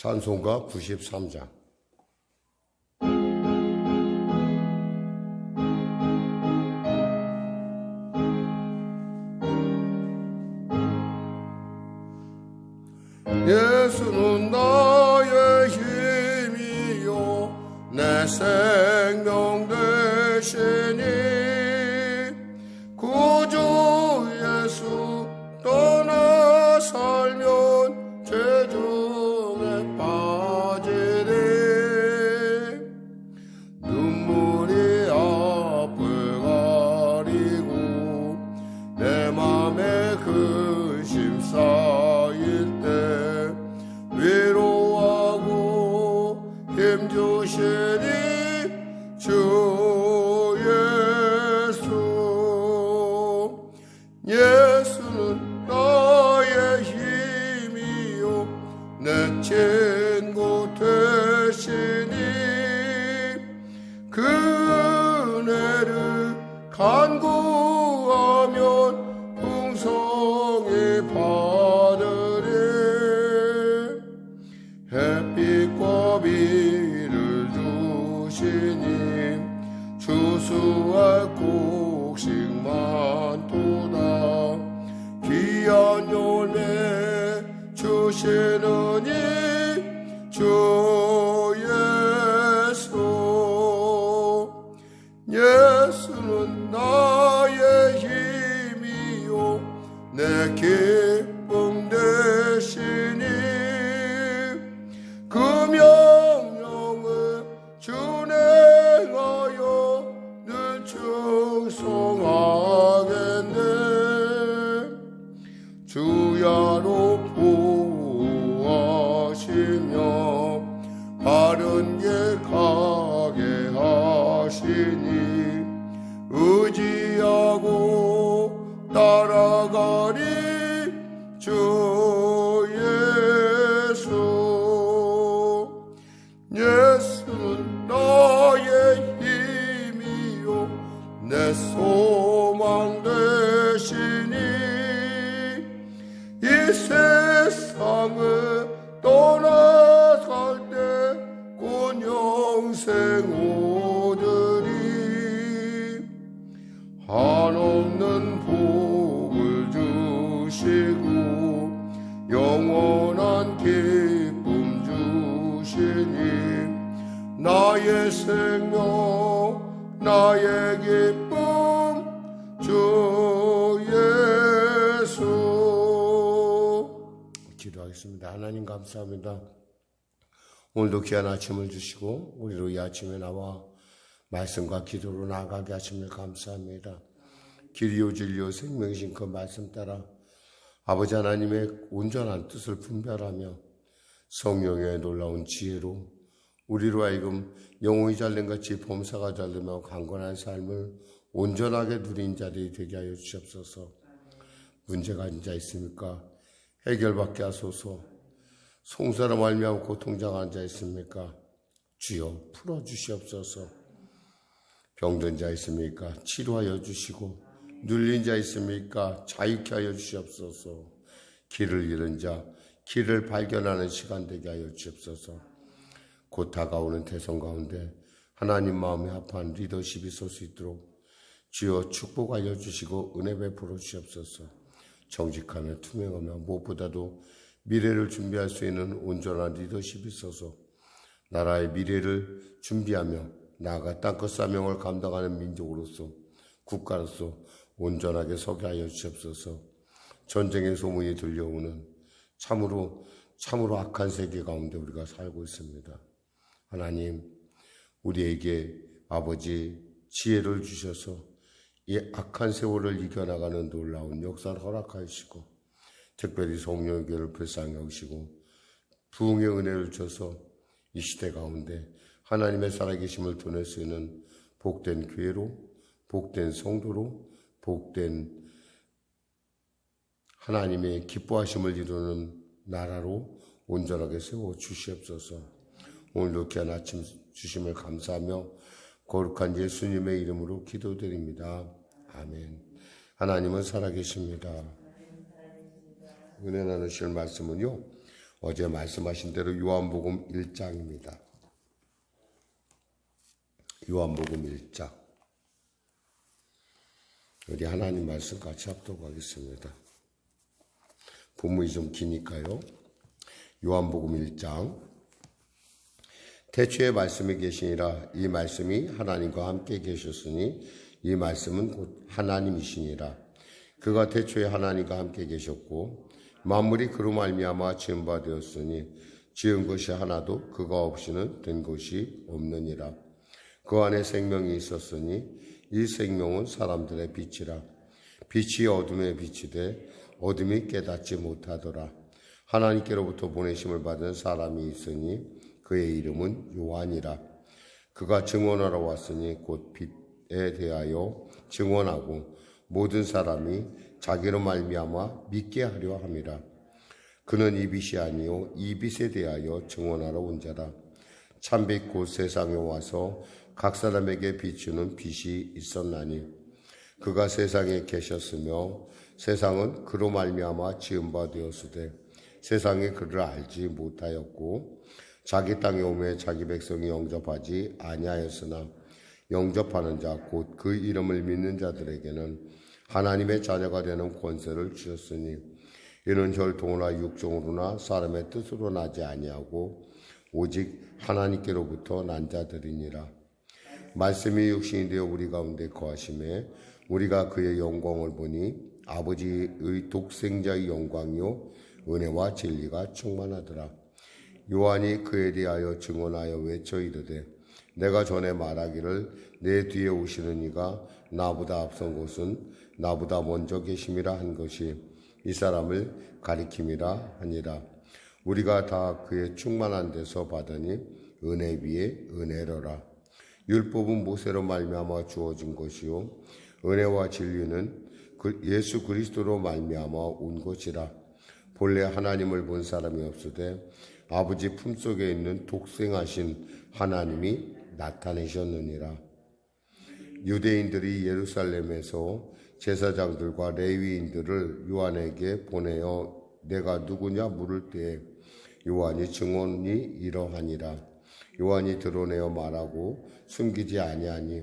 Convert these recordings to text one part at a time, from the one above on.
찬송가 93장. 예수는 나의 힘이요 내 생명 되시니 구주 예수 떠나 살면 죄 중에 빠지리. 눈물이 앞을 가리고 내 맘에 근심 쌓일 때 위로하고 힘주시니 주 예수. 예수는 나의 힘이요 내 친구 되시니 그 은혜를 간구하면 풍성히 받으리. 햇빛과 비를 주시니 추수할 곡식 많도다. 귀한 열매 주시느니 주 예수. 예수는 나의 힘이요 내 기쁨 되시니 그 명령을 준행하여 늘 충성하겠네. 주야로 보호하시며 바른 길 가게 하시니 의지하고 따라가리 주 예수. 예수는 나의 힘이요 내 소망 되시니 이 세상을 떠나갈 때 곧 영생 오으리. 한없는 복을 주시고 영원한 기쁨 주시니 나의 생명 나의 기쁨 주 예수. 기도하겠습니다. 하나님 감사합니다. 오늘도 귀한 아침을 주시고 우리로 이 아침에 나와 말씀과 기도로 나아가게 하심을 감사합니다. 길이요 진리요 생명이신 그 말씀 따라 아버지 하나님의 온전한 뜻을 분별하며 성령의 놀라운 지혜로 우리로 하여금 영혼이 잘된 같이 범사가 잘되며 강건한 삶을 온전하게 누린 자들이 되게 하여 주시옵소서. 문제가 있는 자 있습니까? 해결받게 하소서. 송사로 말미암아 고통당한 자 있습니까? 주여 풀어주시옵소서. 병든 자 있습니까? 치료하여 주시고 눌린 자 있습니까? 자유케 하여 주시옵소서. 길을 잃은 자 길을 발견하는 시간 되게 하여 주시옵소서. 곧 다가오는 대선 가운데 하나님 마음에 합한 리더십이 설 수 있도록 주여 축복하여 주시고 은혜 베풀어 주시옵소서. 정직하며 투명하며 무엇보다도 미래를 준비할 수 있는 온전한 리더십이 있어서 나라의 미래를 준비하며 나아가 땅끝 사명을 감당하는 민족으로서 국가로서 온전하게 서게 하여 주시옵소서. 전쟁의 소문이 들려오는 참으로 악한 세계 가운데 우리가 살고 있습니다. 하나님, 우리에게 아버지 지혜를 주셔서 이 악한 세월을 이겨나가는 놀라운 역사를 허락하시고 특별히 성령의 교회를 불쌍히 여기시고 부흥의 은혜를 줘서 이 시대 가운데 하나님의 살아계심을 드러낼 수 있는 복된 교회로, 복된 성도로, 복된 하나님의 기뻐하심을 이루는 나라로 온전하게 세워 주시옵소서. 오늘도 귀한 아침 주심을 감사하며 거룩한 예수님의 이름으로 기도드립니다. 아멘. 하나님은 살아계십니다. 은혜 나누실 말씀은요, 어제 말씀하신 대로 요한복음 1장입니다. 요한복음 1장. 우리 하나님 말씀 같이 합독하겠습니다. 본문이 좀 기니까요. 요한복음 1장. 태초에 말씀이 계시니라. 이 말씀이 하나님과 함께 계셨으니 이 말씀은 곧 하나님이시니라. 그가 태초에 하나님과 함께 계셨고 만물이 그로 말미암아 지은 바 되었으니 지은 것이 하나도 그가 없이는 된 것이 없느니라. 그 안에 생명이 있었으니 이 생명은 사람들의 빛이라. 빛이 어둠에 비치되 어둠이 깨닫지 못하더라. 하나님께로부터 보내심을 받은 사람이 있으니 그의 이름은 요한이라. 그가 증언하러 왔으니 곧 빛에 대하여 증언하고 모든 사람이 자기로 말미암아 믿게 하려 함이라. 그는 이 빛이 아니요 이 빛에 대하여 증언하러 온 자라. 참빛 곧 세상에 와서 각 사람에게 비추는 빛이 있었나니 그가 세상에 계셨으며 세상은 그로 말미암아 지은 바 되었으되 세상에 그를 알지 못하였고 자기 땅에 오매 자기 백성이 영접하지 아니하였으나 영접하는 자 곧 그 이름을 믿는 자들에게는 하나님의 자녀가 되는 권세를 주셨으니 이는 혈통이나 육종으로나 사람의 뜻으로 나지 아니하고 오직 하나님께로부터 난 자들이니라. 말씀이 육신이 되어 우리 가운데 거하심에 우리가 그의 영광을 보니 아버지의 독생자의 영광이요 은혜와 진리가 충만하더라. 요한이 그에 대하여 증언하여 외쳐 이르되 내가 전에 말하기를 내 뒤에 오시는 이가 나보다 앞선 것은 나보다 먼저 계심이라 한 것이 이 사람을 가리킴이라 하니라. 우리가 다 그의 충만한 데서 받으니 은혜 위에 은혜로라. 율법은 모세로 말미암아 주어진 것이요 은혜와 진리는 예수 그리스도로 말미암아 온 것이라. 본래 하나님을 본 사람이 없으되 아버지 품속에 있는 독생하신 하나님이 나타내셨느니라. 유대인들이 예루살렘에서 제사장들과 레위인들을 요한에게 보내어 내가 누구냐 물을 때에 요한이 증언이 이러하니라. 요한이 드러내어 말하고 숨기지 아니하니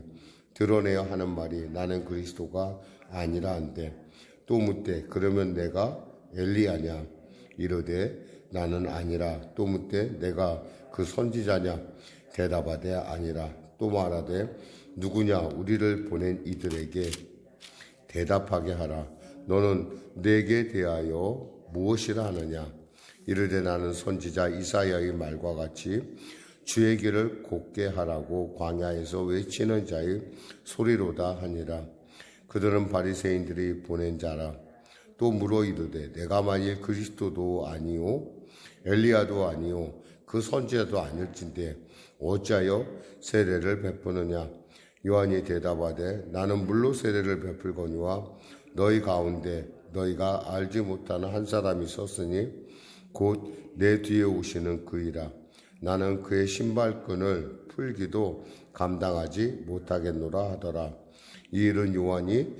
드러내어 하는 말이 나는 그리스도가 아니라 한데 또 묻되 그러면 내가 엘리야냐 이르되 나는 아니라. 또 묻되 내가 그 선지자냐 대답하되 아니라. 또 말하되 누구냐 우리를 보낸 이들에게 대답하게 하라. 너는 내게 대하여 무엇이라 하느냐 이르되 나는 선지자 이사야의 말과 같이 주의 길을 곧게 하라고 광야에서 외치는 자의 소리로다 하니라. 그들은 바리새인들이 보낸 자라. 또 물어 이르되 내가 만일 그리스도도 아니요 엘리야도 아니요 그 선지자도 아닐진데 어찌하여 세례를 베푸느냐. 요한이 대답하되 나는 물로 세례를 베풀거니와 너희 가운데 너희가 알지 못하는 한 사람이 섰으니 곧 내 뒤에 오시는 그이라. 나는 그의 신발끈을 풀기도 감당하지 못하겠노라 하더라. 이 일은 요한이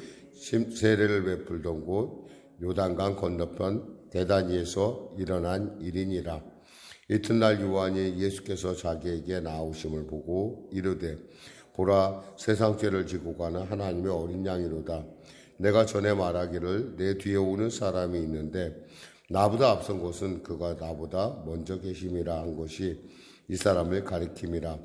세례를 베풀던 곳 요단강 건너편 베다니에서 일어난 일이니라. 이튿날 요한이 예수께서 자기에게 나오심을 보고 이르되 보라 세상 죄를 지고 가는 하나님의 어린 양이로다. 내가 전에 말하기를 내 뒤에 오는 사람이 있는데 나보다 앞선 것은 그가 나보다 먼저 계심이라 한 것이 이 사람을 가리킴이라.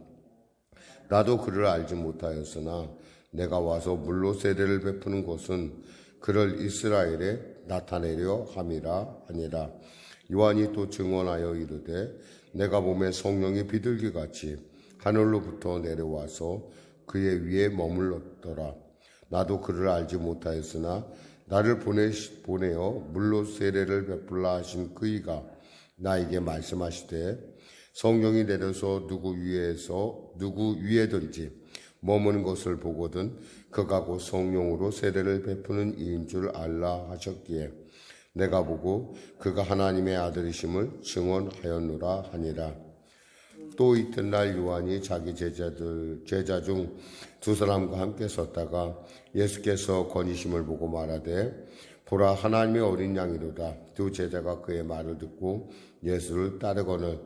나도 그를 알지 못하였으나 내가 와서 물로 세례를 베푸는 것은 그를 이스라엘에 나타내려 함이라 하니라. 요한이 또 증언하여 이르되 내가 몸에 성령이 비둘기같이 하늘로부터 내려와서 그의 위에 머물렀더라. 나도 그를 알지 못하였으나 나를 보내어 물로 세례를 베풀라 하신 그이가 나에게 말씀하시되 성령이 내려서 누구 위에든지 머무는 것을 보거든 그가 곧 성령으로 세례를 베푸는 이인 줄 알라 하셨기에 내가 보고 그가 하나님의 아들이심을 증언하였노라 하니라. 또 이튿날 요한이 자기 제자 중 두 사람과 함께 섰다가 예수께서 거니심을 보고 말하되 보라 하나님의 어린 양이로다. 두 제자가 그의 말을 듣고 예수를 따르거늘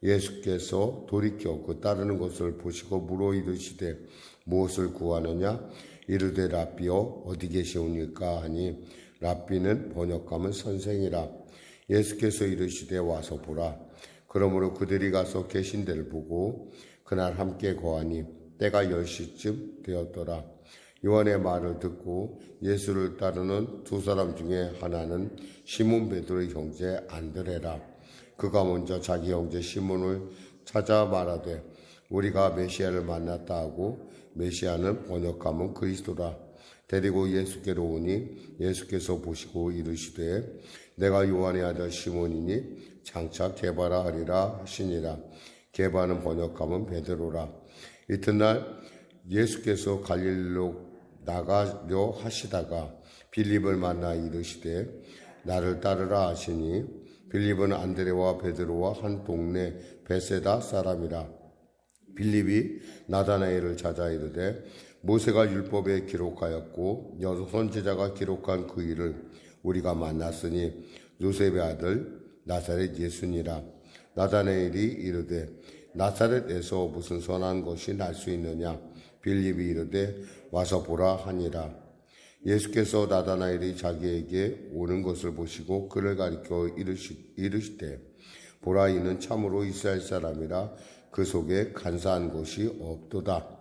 예수께서 돌이켜 그 따르는 것을 보시고 물어 이르시되 무엇을 구하느냐? 이르되 랍비여 어디 계시오니까 하니 랍비는 번역하면 선생이라. 예수께서 이르시되 와서 보라. 그러므로 그들이 가서 계신 데를 보고 그날 함께 거하니 때가 10시쯤 되었더라. 요한의 말을 듣고 예수를 따르는 두 사람 중에 하나는 시몬 베드로의 형제 안드레라. 그가 먼저 자기 형제 시몬을 찾아 말하되 우리가 메시아를 만났다 하고 메시아는 번역하면 그리스도라. 데리고 예수께로 오니 예수께서 보시고 이르시되 내가 요한의 아들 시몬이니 장차 게바라 하리라 하시니라. 게바는 번역하면 베드로라. 이튿날 예수께서 갈릴리로 나가려 하시다가 빌립을 만나 이르시되 나를 따르라 하시니 빌립은 안드레와 베드로와 한 동네 베세다 사람이라. 빌립이 나다나엘을 찾아 이르되 모세가 율법에 기록하였고 여러 선지자가 기록한 그 일을 우리가 만났으니 요셉의 아들 나사렛 예수니라. 나다나엘이 이르되 나사렛에서 무슨 선한 것이 날 수 있느냐? 빌립이 이르되 와서 보라 하니라. 예수께서 나다나엘이 자기에게 오는 것을 보시고 그를 가리켜 이르시되 보라 이는 참으로 이스라엘 사람이라 그 속에 간사한 것이 없도다.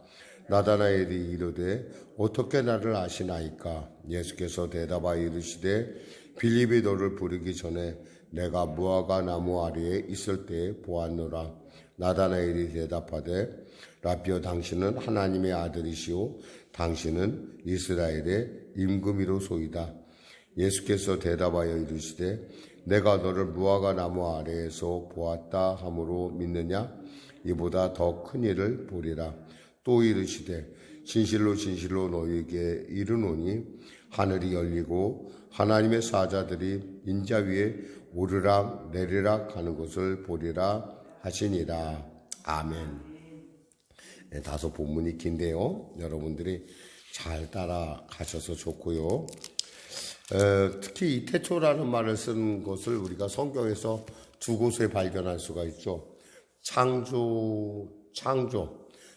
나다나엘이 이르되 어떻게 나를 아시나이까? 예수께서 대답하여 이르시되 빌립이 너를 부르기 전에 내가 무화과 나무 아래에 있을 때에 보았노라. 나다나엘이 대답하되 랍비여 당신은 하나님의 아들이시오 당신은 이스라엘의 임금이로소이다. 예수께서 대답하여 이르시되 내가 너를 무화과 나무 아래에서 보았다 함으로 믿느냐? 이보다 더 큰 일을 보리라. 또 이르시되 진실로 진실로 너희에게 이르노니 하늘이 열리고 하나님의 사자들이 인자 위에 오르락 내리락 하는 것을 보리라 하시니라. 아멘. 네, 다소 본문이 긴데요. 여러분들이 잘 따라가셔서 좋고요. 특히 이 태초라는 말을 쓴 것을 우리가 성경에서 두 곳에 발견할 수가 있죠.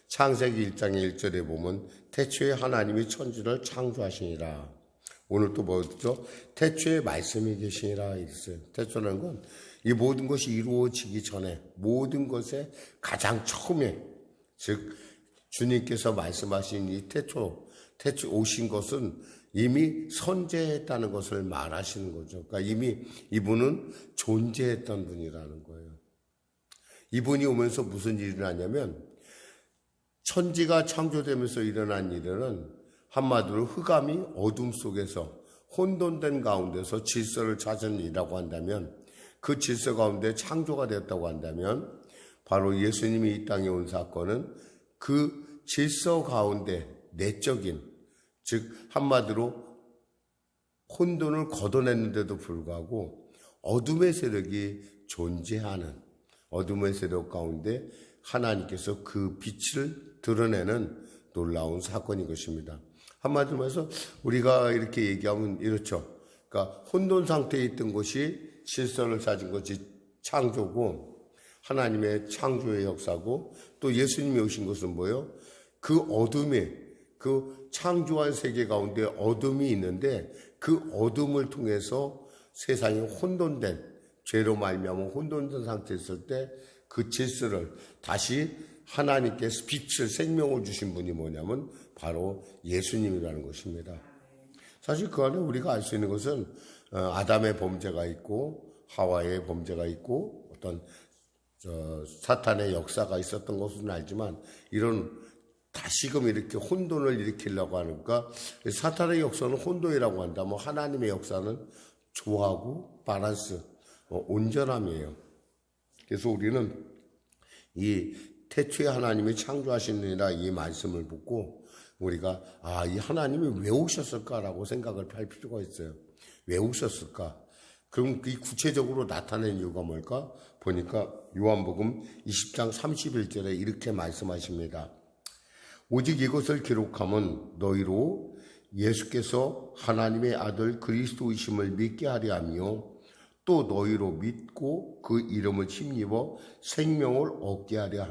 창세기 1장의 1절에 보면 태초에 하나님이 천지를 창조하시니라. 오늘 또 뭐죠? 태초에 말씀이 계시니라 이랬어요. 태초라는 건 이 모든 것이 이루어지기 전에 모든 것의 가장 처음에 즉 주님께서 말씀하신 이 태초 오신 것은 이미 선재했다는 것을 말하시는 거죠. 그러니까 이미 이분은 존재했던 분이라는 거예요. 이분이 오면서 무슨 일이 일어나냐면 천지가 창조되면서 일어난 일은 한마디로 흑암이 어둠 속에서 혼돈된 가운데서 질서를 찾은 일이라고 한다면 그 질서 가운데 창조가 되었다고 한다면 바로 예수님이 이 땅에 온 사건은 그 질서 가운데 내적인 즉 한마디로 혼돈을 걷어냈는데도 불구하고 어둠의 세력이 존재하는 어둠의 세력 가운데 하나님께서 그 빛을 드러내는 놀라운 사건인 것입니다. 한마디로 해서 우리가 이렇게 얘기하면 이렇죠. 그러니까 혼돈 상태에 있던 것이 질서를 찾은 것이 창조고 하나님의 창조의 역사고 또 예수님이 오신 것은 뭐예요? 그 어둠에 그 창조한 세계 가운데 어둠이 있는데 그 어둠을 통해서 세상이 혼돈된 죄로 말미암아 혼돈된 상태에 있을 때 그 질서를 다시 하나님께서 빛을 생명을 주신 분이 뭐냐면 바로 예수님이라는 것입니다. 사실 그 안에 우리가 알 수 있는 것은 아담의 범죄가 있고 하와의 범죄가 있고 어떤 사탄의 역사가 있었던 것은 알지만 이런 다시금 이렇게 혼돈을 일으키려고 하니까 사탄의 역사는 혼돈이라고 한다면 하나님의 역사는 조화고 바란스, 온전함이에요. 그래서 우리는 이 태초에 하나님이 창조하시느니라 이 말씀을 보고 우리가 이 하나님이 왜 오셨을까라고 생각을 할 필요가 있어요. 왜 오셨을까? 그럼 이 구체적으로 나타낸 이유가 뭘까? 보니까 요한복음 20장 31절에 이렇게 말씀하십니다. 오직 이것을 기록하면 너희로 예수께서 하나님의 아들 그리스도이심을 믿게 하려 하며 또 너희로 믿고 그 이름을 힘입어 생명을 얻게 하려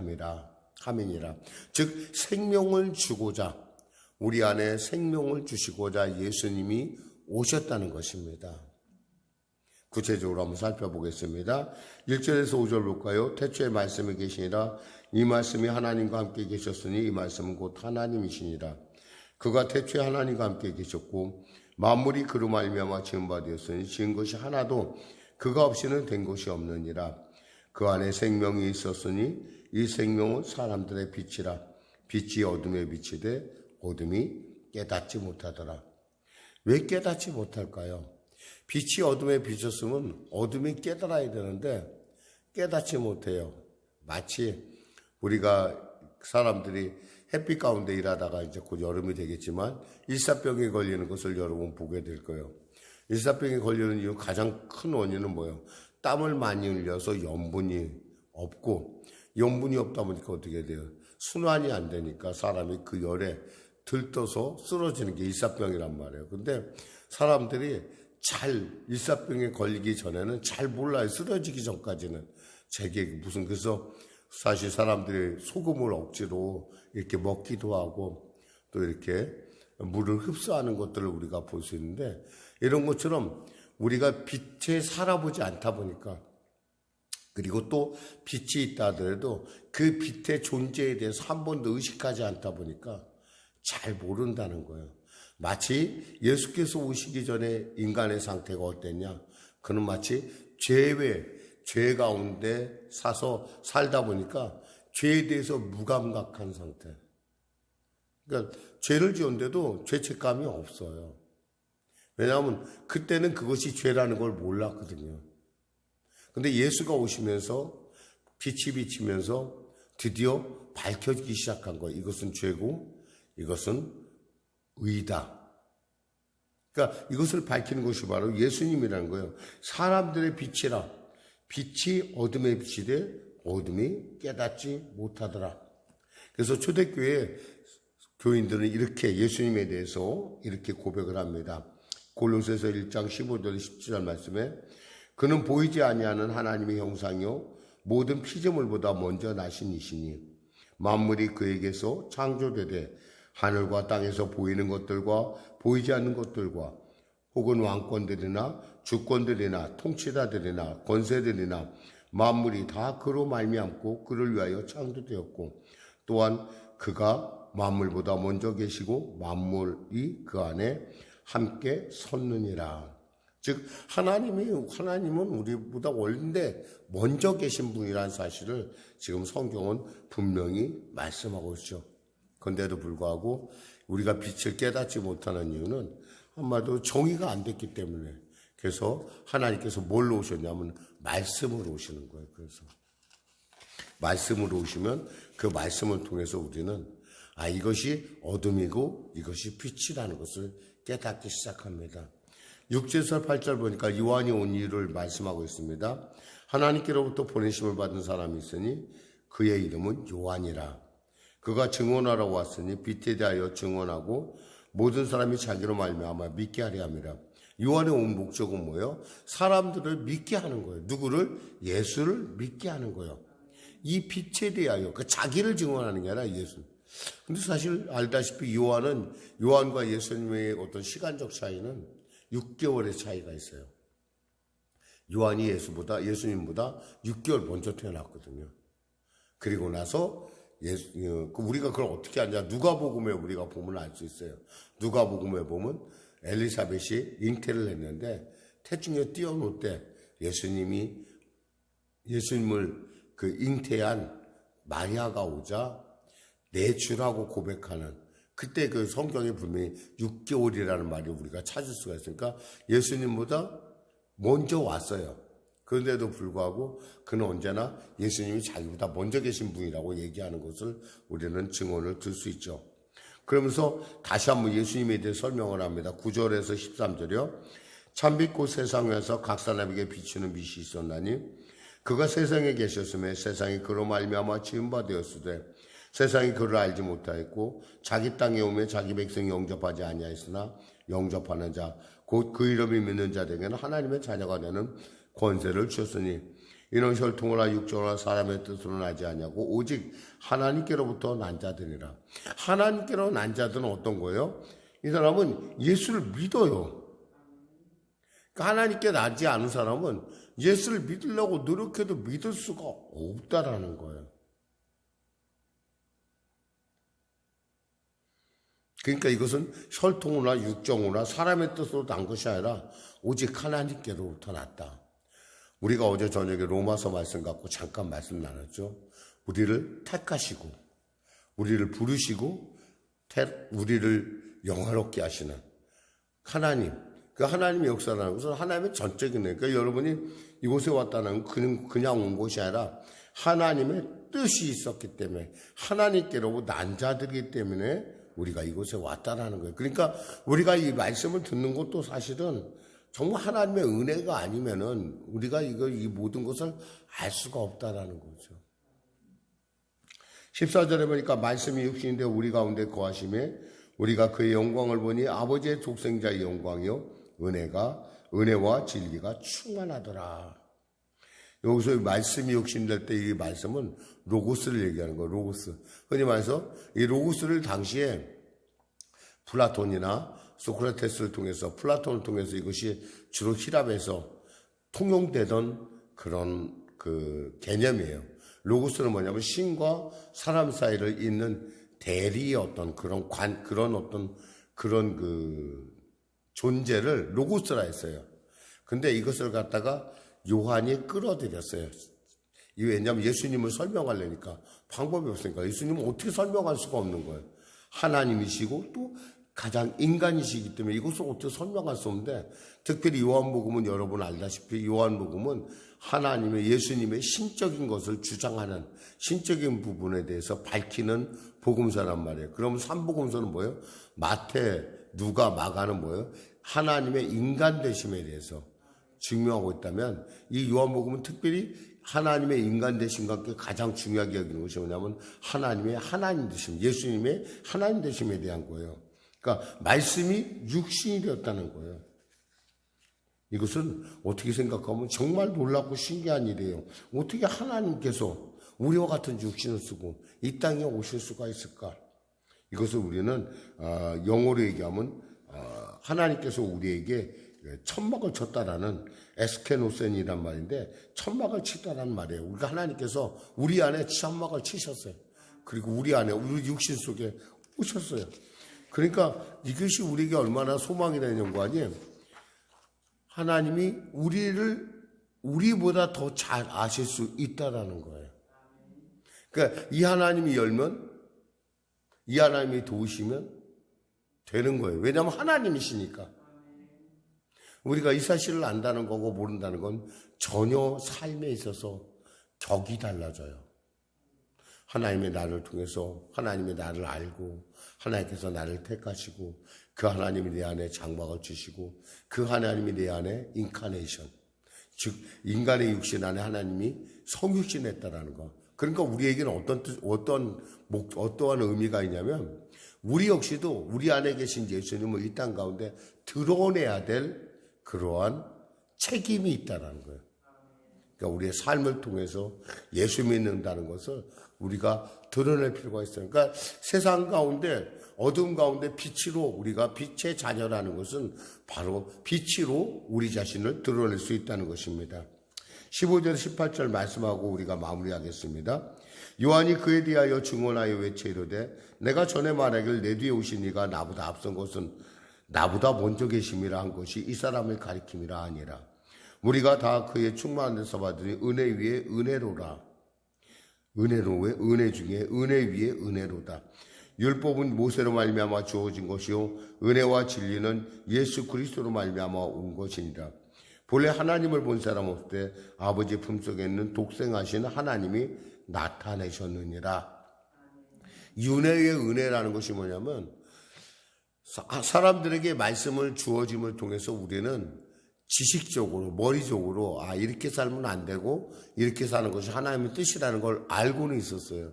함이니라. 즉 생명을 주고자, 우리 안에 생명을 주시고자 예수님이 오셨다는 것입니다. 구체적으로 한번 살펴보겠습니다. 1절에서 5절 볼까요? 태초에 말씀이 계시니라. 이 말씀이 하나님과 함께 계셨으니 이 말씀은 곧 하나님이시니라. 그가 태초에 하나님과 함께 계셨고 만물이 그로 말미암아 지은 바 되었으니 지은 것이 하나도 그가 없이는 된 것이 없느니라. 그 안에 생명이 있었으니 이 생명은 사람들의 빛이라. 빛이 어둠에 비치되 어둠이 깨닫지 못하더라. 왜 깨닫지 못할까요? 빛이 어둠에 비쳤으면 어둠이 깨달아야 되는데 깨닫지 못해요. 마치 우리가 사람들이 햇빛 가운데 일하다가 이제 곧 여름이 되겠지만 일사병에 걸리는 것을 여러분 보게 될 거예요. 일사병에 걸리는 이유 가장 큰 원인은 뭐예요? 땀을 많이 흘려서 염분이 없고, 염분이 없다 보니까 어떻게 돼요? 순환이 안 되니까 사람이 그 열에 들떠서 쓰러지는 게 일사병이란 말이에요. 근데 사람들이 일사병에 걸리기 전에는 잘 몰라요. 쓰러지기 전까지는. 그래서 사실 사람들이 소금을 억지로 이렇게 먹기도 하고 또 이렇게 물을 흡수하는 것들을 우리가 볼 수 있는데, 이런 것처럼 우리가 빛에 살아보지 않다 보니까, 그리고 또 빛이 있다 하더라도 그 빛의 존재에 대해서 한 번도 의식하지 않다 보니까 잘 모른다는 거예요. 마치 예수께서 오시기 전에 인간의 상태가 어땠냐? 그는 마치 죄 가운데 사서 살다 보니까 죄에 대해서 무감각한 상태. 그러니까 죄를 지었는데도 죄책감이 없어요. 왜냐하면 그때는 그것이 죄라는 걸 몰랐거든요. 근데 예수가 오시면서 빛이 비치면서 드디어 밝혀지기 시작한 거예요. 이것은 죄고 이것은 의다. 그러니까 이것을 밝히는 것이 바로 예수님이라는 거예요. 사람들의 빛이라. 빛이 어둠에 비치되 어둠이 깨닫지 못하더라. 그래서 초대교회 교인들은 이렇게 예수님에 대해서 이렇게 고백을 합니다. 골로새서 1장 15절 17절 말씀에 그는 보이지 아니하는 하나님의 형상이요 모든 피조물보다 먼저 나신 이시니 만물이 그에게서 창조되되 하늘과 땅에서 보이는 것들과 보이지 않는 것들과 혹은 왕권들이나 주권들이나 통치자들이나 권세들이나 만물이 다 그로 말미암고 그를 위하여 창조되었고 또한 그가 만물보다 먼저 계시고 만물이 그 안에 함께 섰느니라. 즉 하나님은 우리보다 원래 먼저 계신 분이라는 사실을 지금 성경은 분명히 말씀하고 있죠. 그런데도 불구하고 우리가 빛을 깨닫지 못하는 이유는 한마디로 정의가 안 됐기 때문에. 그래서 하나님께서 뭘로 오셨냐면 말씀으로 오시는 거예요. 그래서 말씀으로 오시면 그 말씀을 통해서 우리는 이것이 어둠이고 이것이 빛이라는 것을 깨닫기 시작합니다. 6절에서 8절 보니까 요한이 온 이유를 말씀하고 있습니다. 하나님께로부터 보내심을 받은 사람이 있으니 그의 이름은 요한이라. 그가 증언하러 왔으니 빛에 대하여 증언하고 모든 사람이 자기로 말미암아 믿게 하려 함이라. 요한의 온 목적은 뭐예요? 사람들을 믿게 하는 거예요. 누구를? 예수를 믿게 하는 거예요. 이 빛에 대하여, 그러니까 자기를 증언하는 게 아니라 예수. 근데 사실 알다시피 요한과 예수님의 어떤 시간적 차이는 6개월의 차이가 있어요. 요한이 예수님보다 6개월 먼저 태어났거든요. 그리고 나서 우리가 그걸 어떻게 아냐? 누가복음에 우리가 보면 알 수 있어요. 누가복음에 보면 엘리사벳이 잉태를 했는데 태중에 띄워놓을 때 예수님을 그 잉태한 마리아가 오자 내 주라고 고백하는, 그때 그 성경에 분명히 6개월이라는 말이 우리가 찾을 수가 있으니까 예수님보다 먼저 왔어요. 그런데도 불구하고 그는 언제나 예수님이 자기보다 먼저 계신 분이라고 얘기하는 것을 우리는 증언을 들 수 있죠. 그러면서 다시 한번 예수님에 대해 설명을 합니다. 9절에서 13절이요. 참빛 곧 세상에서 각 사람에게 비추는 빛이 있었나니 그가 세상에 계셨음에 세상이 그로 말미암아 지은 바 되었으되 세상이 그를 알지 못하였고 자기 땅에 오며 자기 백성이 영접하지 아니하였으나 영접하는 자 곧 그 이름을 믿는 자들에게는 하나님의 자녀가 되는 권세를 주셨으니 이는 혈통이나 육정이나 사람의 뜻으로 나지 아니하고 오직 하나님께로부터 난 자들이라. 하나님께로 난 자들은 어떤 거예요? 이 사람은 예수를 믿어요. 그러니까 하나님께 나지 않은 사람은 예수를 믿으려고 노력해도 믿을 수가 없다라는 거예요. 그러니까 이것은 혈통이나 육정이나 사람의 뜻으로 난 것이 아니라 오직 하나님께로부터 났다. 우리가 어제 저녁에 로마서 말씀 갖고 잠깐 말씀 나눴죠. 우리를 택하시고 우리를 부르시고 우리를 영화롭게 하시는 하나님, 그 하나님의 역사라는 것은 하나님의 전적인 애. 그러니까 여러분이 이곳에 왔다는 건 그냥 온 것이 아니라 하나님의 뜻이 있었기 때문에 하나님께로부터 난 자들이기 때문에 우리가 이곳에 왔다라는 거예요. 그러니까 우리가 이 말씀을 듣는 것도 사실은 정말 하나님의 은혜가 아니면은 우리가 이 모든 것을 알 수가 없다라는 거죠. 14절에 보니까 말씀이 육신인데 우리 가운데 거하심에 우리가 그의 영광을 보니 아버지의 독생자의 영광이요 은혜와 진리가 충만하더라. 여기서 말씀이 육신될 때 이 말씀은 로고스를 얘기하는 거예요. 로고스. 흔히 말해서 이 로고스를 당시에 플라톤이나 소크라테스를 통해서 플라톤을 통해서 이것이 주로 히랍에서 통용되던 그런 그 개념이에요. 로고스는 뭐냐면 신과 사람 사이를 잇는 대리의 어떤 그런 그런 그 존재를 로고스라 했어요. 근데 이것을 갖다가 요한이 끌어들였어요. 왜냐하면 예수님을 설명하려니까 방법이 없으니까 예수님은 어떻게 설명할 수가 없는 거예요. 하나님이시고 또 가장 인간이시기 때문에 이것을 어떻게 설명할 수 없는데 특별히 요한복음은 여러분 알다시피 요한복음은 하나님의 예수님의 신적인 것을 주장하는 신적인 부분에 대해서 밝히는 복음서란 말이에요. 그러면 3복음서는 뭐예요? 마태, 누가, 마가는 뭐예요? 하나님의 인간 되심에 대해서 증명하고 있다면 이 요한복음은 특별히 하나님의 인간 되심과 함께 가장 중요하게 여기는 것이 뭐냐면 하나님의 하나님 되심, 예수님의 하나님 되심에 대한 거예요. 그러니까 말씀이 육신이 되었다는 거예요. 이것은 어떻게 생각하면 정말 놀랍고 신기한 일이에요. 어떻게 하나님께서 우리와 같은 육신을 쓰고 이 땅에 오실 수가 있을까? 이것을 우리는 영어로 얘기하면 하나님께서 우리에게 천막을 쳤다라는 에스케노센이란 말인데 천막을 치다라는 말이에요. 우리가 하나님께서 우리 안에 천막을 치셨어요. 그리고 우리 안에 우리 육신 속에 오셨어요. 그러니까 이것이 우리에게 얼마나 소망이 되는 연관이에요. 하나님이 우리보다 더 잘 아실 수 있다라는 거예요. 그러니까 이 하나님이 열면 이 하나님이 도우시면 되는 거예요. 왜냐하면 하나님이시니까. 우리가 이 사실을 안다는 거고 모른다는 건 전혀 삶에 있어서 격이 달라져요. 하나님의 나를 통해서 하나님의 나를 알고 하나님께서 나를 택하시고 그 하나님이 내 안에 장막을 주시고 그 하나님이 내 안에 인카네이션, 즉 인간의 육신 안에 하나님이 성육신했다라는 거. 그러니까 우리에게는 어떠한 의미가 있냐면 우리 역시도 우리 안에 계신 예수님을 이 땅 가운데 드러내야 될 그러한 책임이 있다는 거예요. 그러니까 우리의 삶을 통해서 예수 믿는다는 것을 우리가 드러낼 필요가 있어요. 그러니까 세상 가운데 어둠 가운데 빛으로 우리가 빛의 자녀라는 것은 바로 빛으로 우리 자신을 드러낼 수 있다는 것입니다. 15절 18절 말씀하고 우리가 마무리하겠습니다. 요한이 그에 대하여 증언하여 외쳐 이르되 내가 전에 말하길 내 뒤에 오신 이가 나보다 앞선 것은 나보다 먼저 계심이라 한 것이 이 사람을 가리킴이라 하니라. 우리가 다 그의 충만한 데서 받으니 은혜 위에 은혜로라. 은혜 중에 은혜 위에 은혜로다. 율법은 모세로 말미암아 주어진 것이요 은혜와 진리는 예수 그리스도로 말미암아 온 것이니라. 본래 하나님을 본 사람 없을 때 아버지 품속에 있는 독생하신 하나님이 나타내셨느니라. 은혜의 은혜라는 것이 뭐냐면 사람들에게 말씀을 주어짐을 통해서 우리는 지식적으로 머리적으로 이렇게 살면 안 되고 이렇게 사는 것이 하나님의 뜻이라는 걸 알고는 있었어요.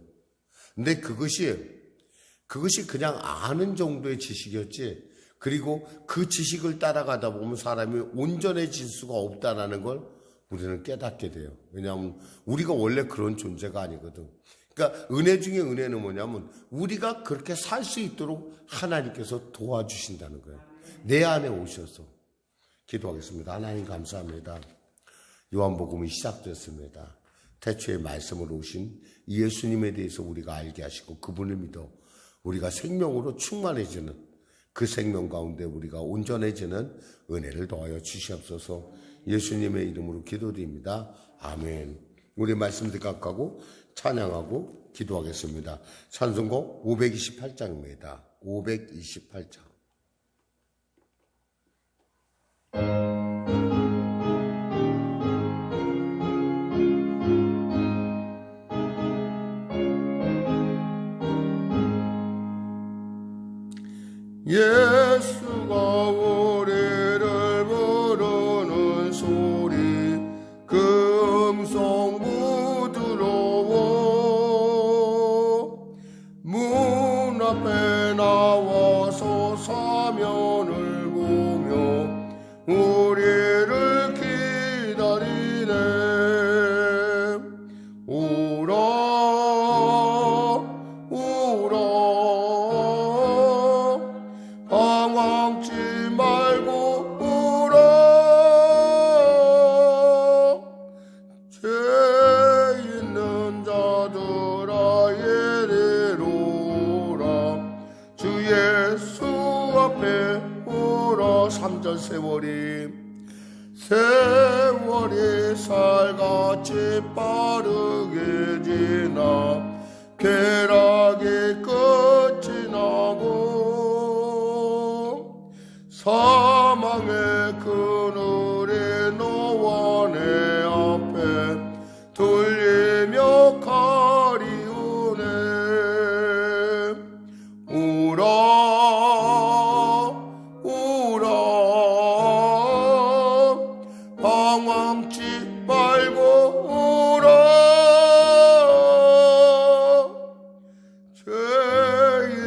근데 그것이 그냥 아는 정도의 지식이었지, 그리고 그 지식을 따라가다 보면 사람이 온전해질 수가 없다라는 걸 우리는 깨닫게 돼요. 왜냐하면 우리가 원래 그런 존재가 아니거든. 그러니까 은혜 중에 은혜는 뭐냐면 우리가 그렇게 살 수 있도록 하나님께서 도와주신다는 거예요. 내 안에 오셔서. 기도하겠습니다. 하나님 감사합니다. 요한복음이 시작됐습니다. 태초에 말씀으로 오신 예수님에 대해서 우리가 알게 하시고 그분을 믿어 우리가 생명으로 충만해지는, 그 생명 가운데 우리가 온전해지는 은혜를 더하여 주시옵소서. 예수님의 이름으로 기도드립니다. 아멘. 우리 말씀 생각하고 찬양하고 기도하겠습니다. 찬송곡 528장입니다. 528장. 예수가 우리를 부르는 소리, 그 음성 부드러워. 문 앞에 나와서 사면을 보며 우리를 기다리네. 오라 오라, 방황치 말고 오라. 죄 있는 자들아 이리로 오라. 주 예수 앞에 오라. 3절 세월이 살같이 빠르게 지나 쾌락이 끝이 나고 사망의 그늘이 너와 내 앞에 들리며 가리우네. 오라 오라, 방황치 말고 오라. 죄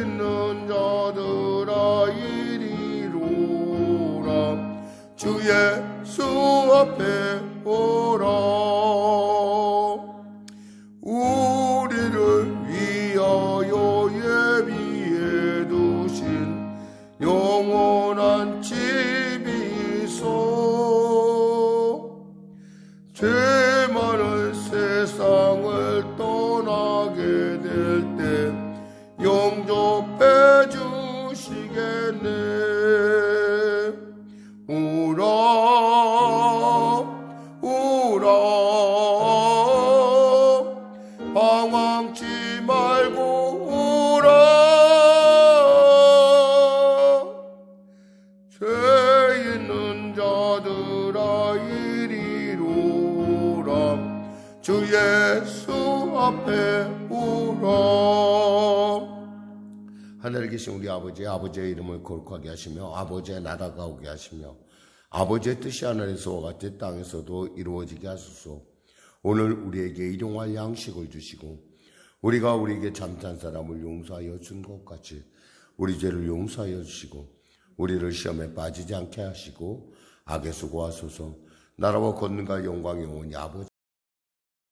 있는 자들아 이리로 오라. 주 예수 앞에 오라. 우리를 위하여 예비해 두신 영원한 집이 있어. 죄 많은 세상을 떠나게 될 때 영접해 주시겠네. 오라 오라, 방황치 말고 오라. 죄 있는 자들아 이리로 오라. 주 예수 앞에 오라. 하늘에 계신 우리 아버지의 이름을 거룩하게 하시며 아버지의 나라가 오게 하시며 아버지의 뜻이 하늘에서와 같이 땅에서도 이루어지게 하소서. 오늘 우리에게 일용할 양식을 주시고 우리가 우리에게 잘못한 사람을 용서하여 준 것 같이 우리 죄를 용서하여 주시고 우리를 시험에 빠지지 않게 하시고 악에서 구하소서. 나라와 권능과 영광이 영원히 아버지